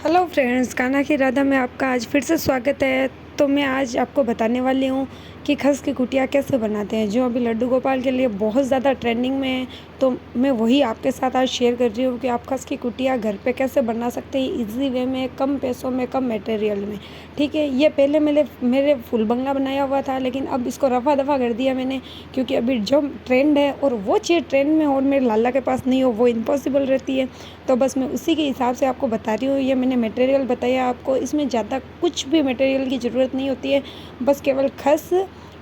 Hello friends, Kanha की राधा में आपका आज फिर से स्वागत है। तो मैं आज आपको बताने वाली हूँ कि खस की कुटिया कैसे बनाते हैं, जो अभी लड्डू गोपाल के लिए बहुत ज़्यादा ट्रेंडिंग में है। तो मैं वही आपके साथ आज शेयर कर रही हूँ कि आप खस की कुटिया घर पे कैसे बना सकते हैं इजी वे में, कम पैसों में, कम मटेरियल में। ठीक है, ये पहले मेरे फुल बंगला बनाया हुआ था, लेकिन अब इसको रफा दफ़ा कर दिया मैंने, क्योंकि अभी जो ट्रेंड है और वो चीज़ ट्रेंड में और मेरे लाला के पास नहीं हो वो इम्पॉसिबल रहती है। तो बस मैं उसी के हिसाब से आपको बता रही हूँ। ये मैंने मटेरियल बताया आपको, इसमें ज़्यादा कुछ भी मटेरियल की ज़रूरत नहीं होती है, बस केवल खस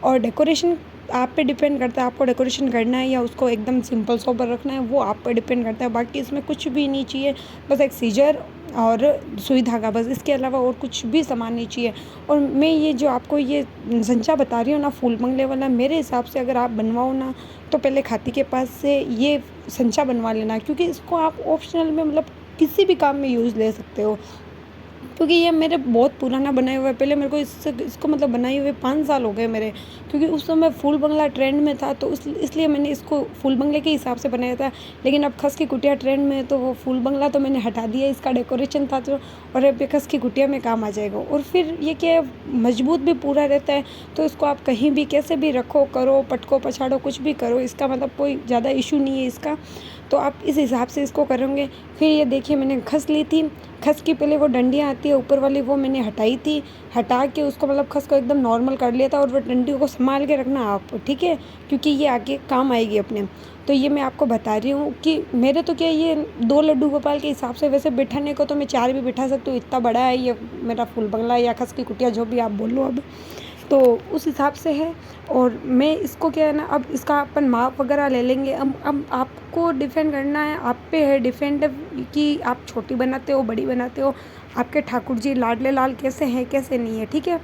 और डेकोरेशन आप पे डिपेंड करता है। आपको डेकोरेशन करना है या उसको एकदम सिंपल सोबर रखना है, वो आप पे डिपेंड करता है। बाकी इसमें कुछ भी नहीं चाहिए, बस एक सीजर और सुई धागा, बस इसके अलावा और कुछ भी सामान नहीं चाहिए। और मैं ये जो आपको ये संचा बता रही हूँ ना, फूल बंगले वाला, मेरे हिसाब से अगर आप बनवाओ ना तो पहले खाती के पास से ये संचा बनवा लेना, क्योंकि इसको आप ऑप्शनल में मतलब किसी भी काम में यूज़ ले सकते हो। क्योंकि ये मेरे बहुत पुराना बनाया हुआ है, पहले मेरे को इसको मतलब बनाए हुए 5 साल हो गए मेरे, क्योंकि उस समय फूल बंगला ट्रेंड में था, तो इसलिए मैंने इसको फूल बंगले के हिसाब से बनाया था। लेकिन अब खस की कुटिया ट्रेंड में है, तो वो फूल बंगला तो मैंने हटा दिया, इसका डेकोरेशन था तो, और अब ये खस की कुटिया में काम आ जाएगा। और फिर ये क्या है, मजबूत भी पूरा रहता है, तो इसको आप कहीं भी कैसे भी रखो, करो, पटको पछाड़ो, कुछ भी करो, इसका मतलब कोई ज़्यादा इशू नहीं है इसका। तो आप इस हिसाब से इसको करोगे। फिर ये देखिए, मैंने खस ली थी, खस की पहले वो डंडियाँ आती है ऊपर वाली, वो मैंने हटाई थी। हटा के उसको मतलब खस को एकदम नॉर्मल कर लिया था, और वो डंडियों को संभाल के रखना आप, ठीक है, क्योंकि ये आगे काम आएगी अपने। तो ये मैं आपको बता रही हूँ कि मेरे तो क्या, ये 2 लड्डू गोपाल के हिसाब से, वैसे बिठाने को तो मैं 4 भी बिठा सकती हूँ, इतना बड़ा है ये मेरा फूल बंगला या खस की कुटिया, जो भी आप बोलो अब। तो उस हिसाब से है। और मैं इसको क्या है ना, अब इसका अपन माप वगैरह ले लेंगे। अब आपको डिफेंड करना है, आप पे है डिफेंड कि आप छोटी बनाते हो, बड़ी बनाते हो, आपके ठाकुर जी लाडले लाल कैसे हैं, कैसे नहीं है, ठीक है।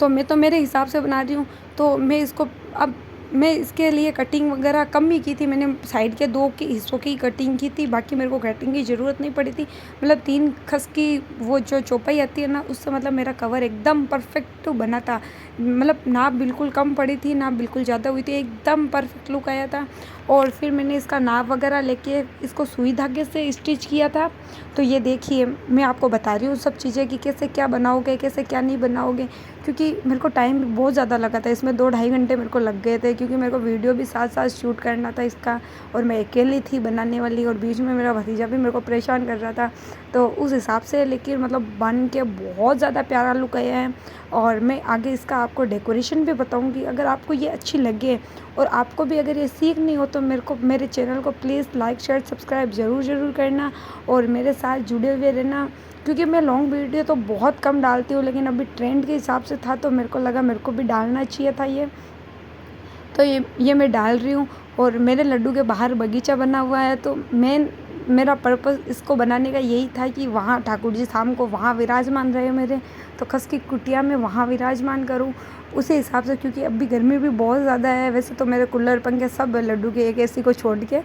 तो मैं तो मेरे हिसाब से बना रही हूँ, तो मैं इसको अब मैं इसके लिए कटिंग वगैरह कम ही की थी। मैंने साइड के 2 के हिस्सों की कटिंग की थी, बाकी मेरे को कटिंग की ज़रूरत नहीं पड़ी थी। मतलब 3 खस की वो जो चौपाई आती है ना, उससे मतलब मेरा कवर एकदम परफेक्ट बना था। मतलब नाप बिल्कुल कम पड़ी थी, नाप बिल्कुल ज़्यादा हुई थी, एकदम परफेक्ट लुक आया था। और फिर मैंने इसका नाप वगैरह लेके इसको सुई धागे से स्टिच किया था। तो ये देखिए, मैं आपको बता रही हूँ सब चीज़ें कि कैसे क्या बनाओगे, कैसे क्या नहीं बनाओगे, क्योंकि मेरे को टाइम बहुत ज़्यादा लगा था इसमें, 2 ढाई घंटे मेरे को लग गए थे, क्योंकि मेरे को वीडियो भी साथ साथ शूट करना था इसका, और मैं अकेली थी बनाने वाली, और बीच में मेरा भतीजा भी मेरे को परेशान कर रहा था। तो उस हिसाब से, लेकिन मतलब बन के बहुत ज़्यादा प्यारा लुक आया है। और मैं आगे इसका आपको डेकोरेशन भी बताऊँगी। अगर आपको ये अच्छी लगे और आपको भी अगर ये सीखनी हो, तो मेरे चैनल को प्लीज़ लाइक शेयर सब्सक्राइब ज़रूर करना, और मेरे साथ जुड़े हुए रहना, क्योंकि मैं लॉन्ग वीडियो तो बहुत कम डालती हूँ, लेकिन अभी ट्रेंड के हिसाब से था, तो मेरे को लगा मेरे को भी डालना चाहिए था ये। तो ये मैं डाल रही हूँ। और मेरे लड्डू के बाहर बगीचा बना हुआ है, तो मेरा पर्पस इसको बनाने का यही था कि वहाँ ठाकुर जी शाम को वहाँ विराजमान रहे मेरे, तो खस की कुटिया में वहाँ विराजमान करूँ उसी हिसाब से, क्योंकि अभी गर्मी भी बहुत ज़्यादा है। वैसे तो मेरे कूलर पंखे सब लड्डू के एक एसी को छोड़ के,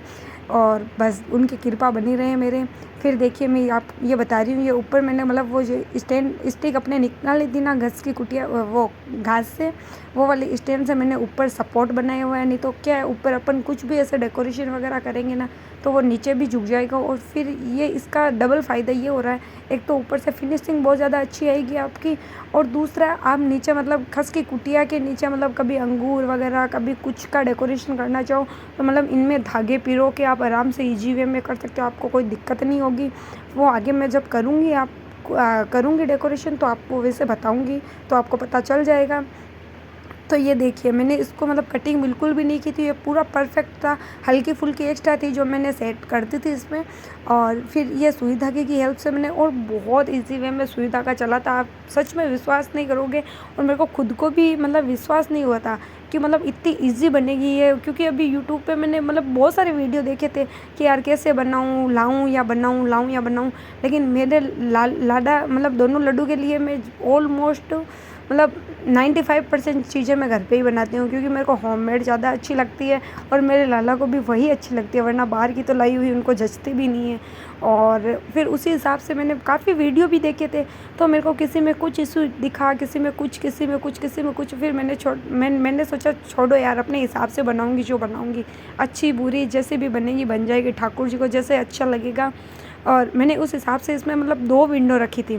और बस उनकी कृपा बनी रहे मेरे। फिर देखिए, मैं आप ये बता रही हूँ, ये ऊपर मैंने मतलब वो जो स्टिक अपने निकाल ली थी ना घास की कुटिया, वो घास से, वो वाली स्टैंड से मैंने ऊपर सपोर्ट बनाया हुआ है। नहीं तो क्या है, ऊपर अपन कुछ भी ऐसे डेकोरेशन वगैरह करेंगे ना, तो वो नीचे भी झुक जाएगा। और फिर ये इसका डबल फ़ायदा ये हो रहा है, एक तो ऊपर से फिनिशिंग बहुत ज़्यादा अच्छी आएगी आपकी, और दूसरा आप नीचे मतलब खस की कुटिया के नीचे मतलब कभी अंगूर वगैरह, कभी कुछ का डेकोरेशन करना चाहो, तो मतलब इनमें धागे पिरो के आप आराम से ईजी वे में कर सकते हो, आपको कोई दिक्कत नहीं होगी। वो आगे मैं जब करूँगी करूँगी डेकोरेशन, तो आपको वैसे बताऊँगी, तो आपको पता चल जाएगा। तो ये देखिए, मैंने इसको मतलब कटिंग बिल्कुल भी नहीं की थी, ये पूरा परफेक्ट था। हल्की फुल्की एक्स्ट्रा थी जो मैंने सेट कर दी थी इसमें। और फिर ये सुई धागे की हेल्प से मैंने, और बहुत इजी वे में सुई धागा चला था, आप सच में विश्वास नहीं करोगे। और मेरे को खुद को भी मतलब विश्वास नहीं हुआ था कि मतलब इतनी इजी बनेगी ये, क्योंकि अभी यूट्यूब पे मैंने मतलब बहुत सारे वीडियो देखे थे कि यार कैसे बनाऊँ, लाऊँ या बनाऊँ। लेकिन मेरे लाडा मतलब दोनों लड्डू के लिए मैं ऑलमोस्ट मतलब 95% चीज़ें मैं घर पे ही बनाती हूँ, क्योंकि मेरे को होममेड ज़्यादा अच्छी लगती है, और मेरे लाला को भी वही अच्छी लगती है, वरना बाहर की तो लाई हुई उनको जचती भी नहीं है। और फिर उसी हिसाब से मैंने काफ़ी वीडियो भी देखे थे, तो मेरे को किसी में कुछ इशू दिखा, किसी में कुछ, फिर मैंने सोचा छोड़ो यार, अपने हिसाब से बनाऊँगी, जो बनाऊँगी अच्छी बुरी जैसे भी बनेगी बन जाएगी, ठाकुर जी को जैसे अच्छा लगेगा और मैंने उस हिसाब से इसमें मतलब 2 विंडो रखी थी।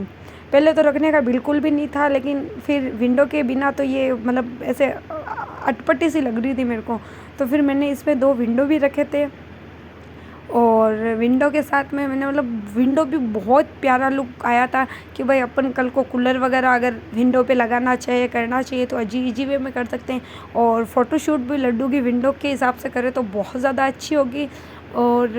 पहले तो रखने का बिल्कुल भी नहीं था, लेकिन फिर विंडो के बिना तो ये मतलब ऐसे अटपटी सी लग रही थी मेरे को, तो फिर मैंने इसमें 2 विंडो भी रखे थे। और विंडो के साथ में मैंने मतलब विंडो भी बहुत प्यारा लुक आया था कि भाई अपन कल को कूलर वगैरह अगर विंडो पे लगाना चाहिए, करना चाहिए तो इजी वे में कर सकते हैं। और फ़ोटोशूट भी लड्डू की विंडो के हिसाब से करें तो बहुत ज़्यादा अच्छी होगी। और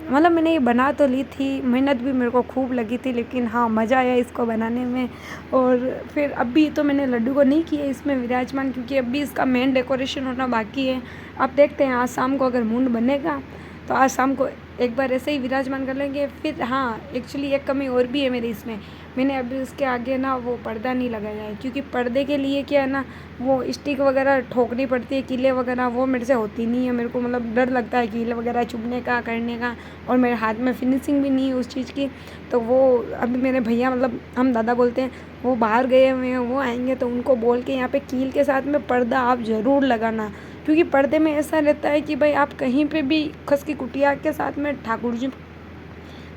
मतलब मैंने ये बना तो ली थी, मेहनत भी मेरे को खूब लगी थी, लेकिन हाँ मज़ा आया इसको बनाने में। और फिर अभी तो मैंने लड्डू को नहीं किया इसमें विराजमान, क्योंकि अभी इसका मेन डेकोरेशन होना बाकी है। आप देखते हैं आज शाम को अगर मूड बनेगा तो आज शाम को एक बार ऐसे ही विराजमान कर लेंगे। फिर हाँ, एक्चुअली एक कमी और भी है मेरी इसमें, मैंने अभी उसके आगे ना वो पर्दा नहीं लगाया है, क्योंकि पर्दे के लिए क्या है ना, वो स्टिक वगैरह ठोकनी पड़ती है, कीले वगैरह वो मेरे से होती नहीं है। मेरे को मतलब डर लगता है कीले वगैरह चुभने का, करने का, और मेरे हाथ में फिनिशिंग भी नहीं है उस चीज़ की। तो वो अभी मेरे भैया, मतलब हम दादा बोलते हैं, वो बाहर गए हुए हैं, वो आएंगे तो उनको बोल के यहाँ पे कील के साथ में पर्दा आप ज़रूर लगाना। क्योंकि पर्दे में ऐसा रहता है कि भाई आप कहीं पे भी खस की कुटिया के साथ में ठाकुर जी,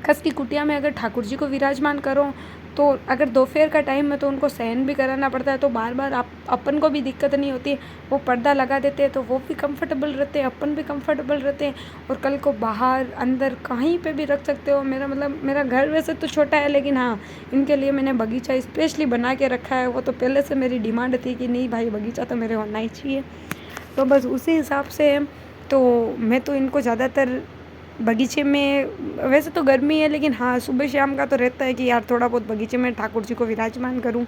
खस की कुटिया में अगर ठाकुर जी को विराजमान करो तो अगर दोपहर का टाइम है तो उनको सहन भी कराना पड़ता है, तो बार बार आप अपन को भी दिक्कत नहीं होती है। वो पर्दा लगा देते हैं तो वो भी कंफर्टेबल रहते हैं, अपन भी कंफर्टेबल रहते हैं। और कल को बाहर अंदर कहीं पे भी रख सकते हो। मेरा मतलब मेरा घर वैसे तो छोटा है, लेकिन हाँ, इनके लिए मैंने बगीचा स्पेशली बना के रखा है। वो तो पहले से मेरी डिमांड थी कि नहीं भाई, बगीचा तो मेरे होना ही चाहिए। तो बस उसी हिसाब से तो मैं तो इनको ज़्यादातर बगीचे में, वैसे तो गर्मी है लेकिन हाँ सुबह शाम का तो रहता है कि यार थोड़ा बहुत बगीचे में ठाकुर जी को विराजमान करूं।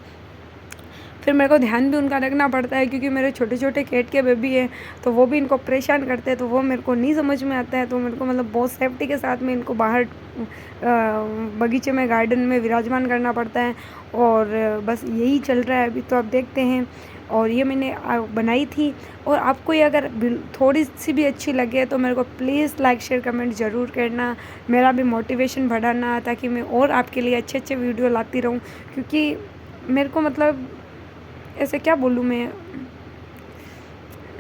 फिर मेरे को ध्यान भी उनका रखना पड़ता है, क्योंकि मेरे छोटे छोटे कैट के बेबी हैं, तो वो भी इनको परेशान करते हैं, तो वो मेरे को नहीं समझ में आता है। तो मेरे को मतलब बहुत सेफ्टी के साथ में इनको बाहर बगीचे में, गार्डन में विराजमान करना पड़ता है। और बस यही चल रहा है अभी, तो आप देखते हैं। और ये मैंने बनाई थी, और आपको ये अगर थोड़ी सी भी अच्छी लगे तो मेरे को प्लीज़ लाइक शेयर कमेंट ज़रूर करना, मेरा भी मोटिवेशन बढ़ाना, ताकि मैं और आपके लिए अच्छे अच्छे वीडियो लाती रहूं। क्योंकि मेरे को मतलब ऐसे क्या बोलूँ मैं,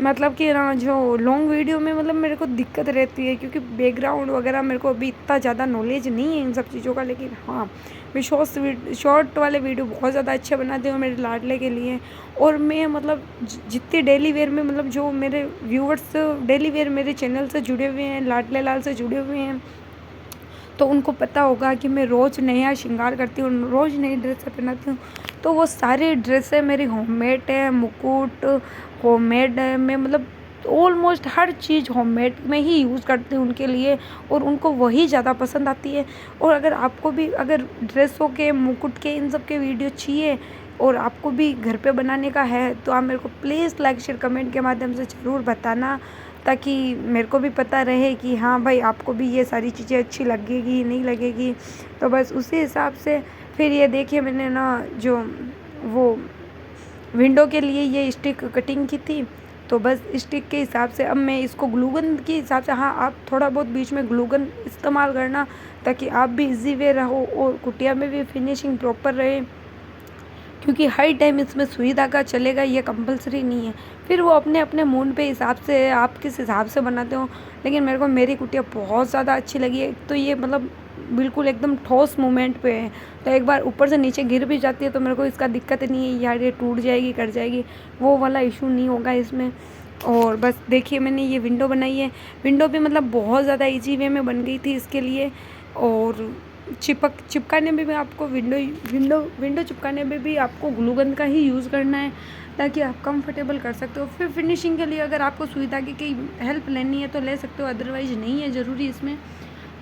मतलब कि ना जो लॉन्ग वीडियो में मतलब मेरे को दिक्कत रहती है, क्योंकि बैकग्राउंड वगैरह मेरे को अभी इतना ज़्यादा नॉलेज नहीं है इन सब चीज़ों का। लेकिन हाँ, मैं शॉर्ट वाले वीडियो बहुत ज़्यादा अच्छे बनाती हूँ मेरे लाडले के लिए। और मैं मतलब जितने डेली वेयर में, मतलब जो मेरे व्यूवर्स डेली वेयर मेरे चैनल से जुड़े हुए हैं, लाडले लाल से जुड़े हुए हैं, तो उनको पता होगा कि मैं रोज़ नया श्रृंगार करती हूँ, रोज़ नई ड्रेसें पहनाती हूँ। तो वो सारी ड्रेसें मेरी होममेड है, मुकुट होममेड है। मैं मतलब ऑलमोस्ट हर चीज़ होममेड में ही यूज़ करती हूँ उनके लिए, और उनको वही ज़्यादा पसंद आती है। और अगर आपको भी अगर ड्रेसों के, मुकुट के, इन सब के वीडियो चाहिए और आपको भी घर पे बनाने का है, तो आप मेरे को प्लीज़ लाइक शेयर कमेंट के माध्यम से ज़रूर बताना, ताकि मेरे को भी पता रहे कि हाँ भाई आपको भी ये सारी चीज़ें अच्छी लगेगी नहीं लगेगी। तो बस उसी हिसाब से फिर ये देखिए, मैंने ना जो वो विंडो के लिए ये स्टिक कटिंग की थी, तो बस स्टिक के हिसाब से अब मैं इसको ग्लूगन के हिसाब से, हाँ आप थोड़ा बहुत बीच में ग्लूगन इस्तेमाल करना, ताकि आप भी इजी वे रहो और कुटिया में भी फिनिशिंग प्रॉपर रहे। क्योंकि हर टाइम इसमें सुई धागा चलेगा ये कंपलसरी नहीं है। फिर वो अपने अपने मूड पे हिसाब से, आप किस हिसाब से बनाते हो। लेकिन मेरे को मेरी कुटिया बहुत ज़्यादा अच्छी लगी है। तो ये मतलब बिल्कुल एकदम ठोस मूवमेंट पे है, तो एक बार ऊपर से नीचे गिर भी जाती है तो मेरे को इसका दिक्कत नहीं है यार ये टूट जाएगी, कर जाएगी, वो वाला इशू नहीं होगा इसमें। और बस देखिए, मैंने ये विंडो बनाई है। विंडो भी मतलब बहुत ज़्यादा ईजी वे में बन गई थी इसके लिए। और चिपकाने में भी आपको विंडो चिपकाने में भी आपको ग्लू गन का ही यूज़ करना है, ताकि आप कंफर्टेबल कर सकते हो। फिर फिनिशिंग के लिए अगर आपको सुई धागे की हेल्प लेनी है तो ले सकते हो, अदरवाइज़ नहीं है ज़रूरी इसमें।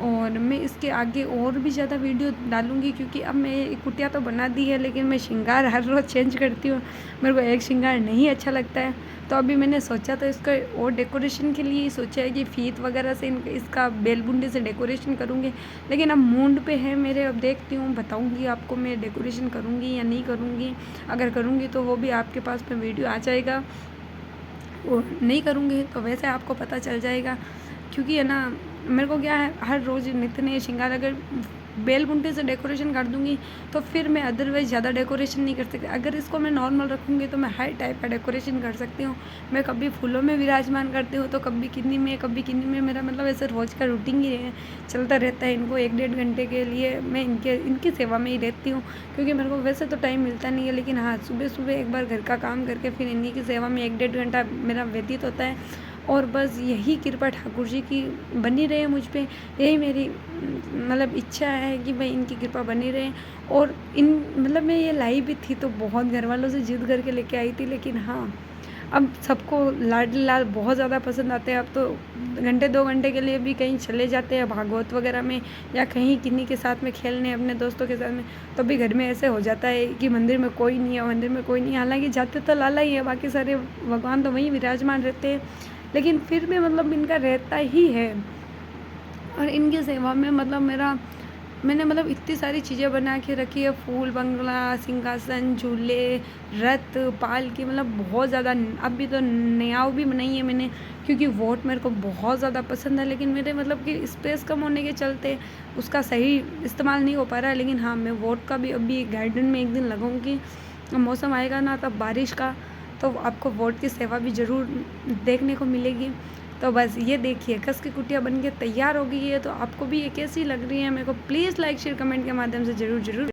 और मैं इसके आगे और भी ज़्यादा वीडियो डालूँगी, क्योंकि अब मैं कुटिया तो बना दी है, लेकिन मैं श्रृंगार हर रोज़ चेंज करती हूँ, मेरे को एक श्रृंगार नहीं अच्छा लगता है। तो अभी मैंने सोचा तो इसका और डेकोरेशन के लिए ही सोचा है कि फीत वगैरह से इसका बेल बुंडे से डेकोरेशन करूँगी। लेकिन अब मूड पे है मेरे, अब देखती हूँ, बताऊँगी आपको मैं डेकोरेशन करूँगी या नहीं करूँगी। अगर करूँगी तो वो भी आपके पास में वीडियो आ जाएगा, और नहीं करूँगी तो वैसे आपको पता चल जाएगा। क्योंकि है ना, मेरे को क्या है, हर रोज़ नित्य नए श्रृंगार अगर बेल बुंटे से डेकोरेशन कर दूँगी तो फिर मैं अदरवाइज़ ज़्यादा डेकोरेशन नहीं कर सकती। अगर इसको मैं नॉर्मल रखूँगी तो मैं हर टाइप का डेकोरेशन कर सकती हूँ। मैं कभी फूलों में विराजमान करती हूँ तो कभी किन्नी में, कभी किन्नी में। मेरा मतलब ऐसे रोज़ का रूटीन ही है, चलता रहता है। इनको 1 डेढ़ घंटे के लिए मैं इनकी सेवा में ही रहती हूँ, क्योंकि मेरे को वैसे तो टाइम मिलता नहीं है, लेकिन हाँ, सुबह-सुबह एक बार घर का काम करके फिर इन्हीं की सेवा में 1 डेढ़ घंटा मेरा व्यतीत होता है। और बस यही कृपा ठाकुर जी की बनी रहे मुझ पे, यही मेरी मतलब इच्छा है कि भाई इनकी कृपा बनी रहे। और इन मतलब मैं ये लाई भी थी तो बहुत घर वालों से ज़िद करके लेके आई थी, लेकिन हाँ, अब सबको लाडली लाल बहुत ज़्यादा पसंद आते हैं। अब तो घंटे 2 घंटे के लिए भी कहीं चले जाते हैं भागवत वगैरह में, या कहीं किन्हीं के साथ में खेलने अपने दोस्तों के साथ में, तो भी घर में ऐसे हो जाता है कि मंदिर में कोई नहीं है, मंदिर में कोई नहीं है। हालांकि जाते तो लाला ही है, बाकी सारे भगवान तो वहीं विराजमान रहते हैं, लेकिन फिर भी मतलब इनका रहता ही है। और इनकी सेवा में मतलब मैंने मतलब इतनी सारी चीज़ें बना के रखी है, फूल बंगला, सिंहासन, झूले, रथ, पालकी, मतलब बहुत ज़्यादा। अभी तो नयाव भी बनाई है मैंने, क्योंकि वोट मेरे को बहुत ज़्यादा पसंद है, लेकिन मेरे मतलब कि स्पेस कम होने के चलते उसका सही इस्तेमाल नहीं हो पा रहा है। लेकिन हाँ, मैं वोट का भी अभी गार्डन में एक दिन लगाऊंगी। मौसम आएगा ना तब बारिश का, तो आपको वोट की सेवा भी ज़रूर देखने को मिलेगी। तो बस ये देखिए, खस की कुटिया बन के तैयार हो गई है। तो आपको भी ये कैसी लग रही है, मेरे को प्लीज़ लाइक शेयर कमेंट के माध्यम से ज़रूर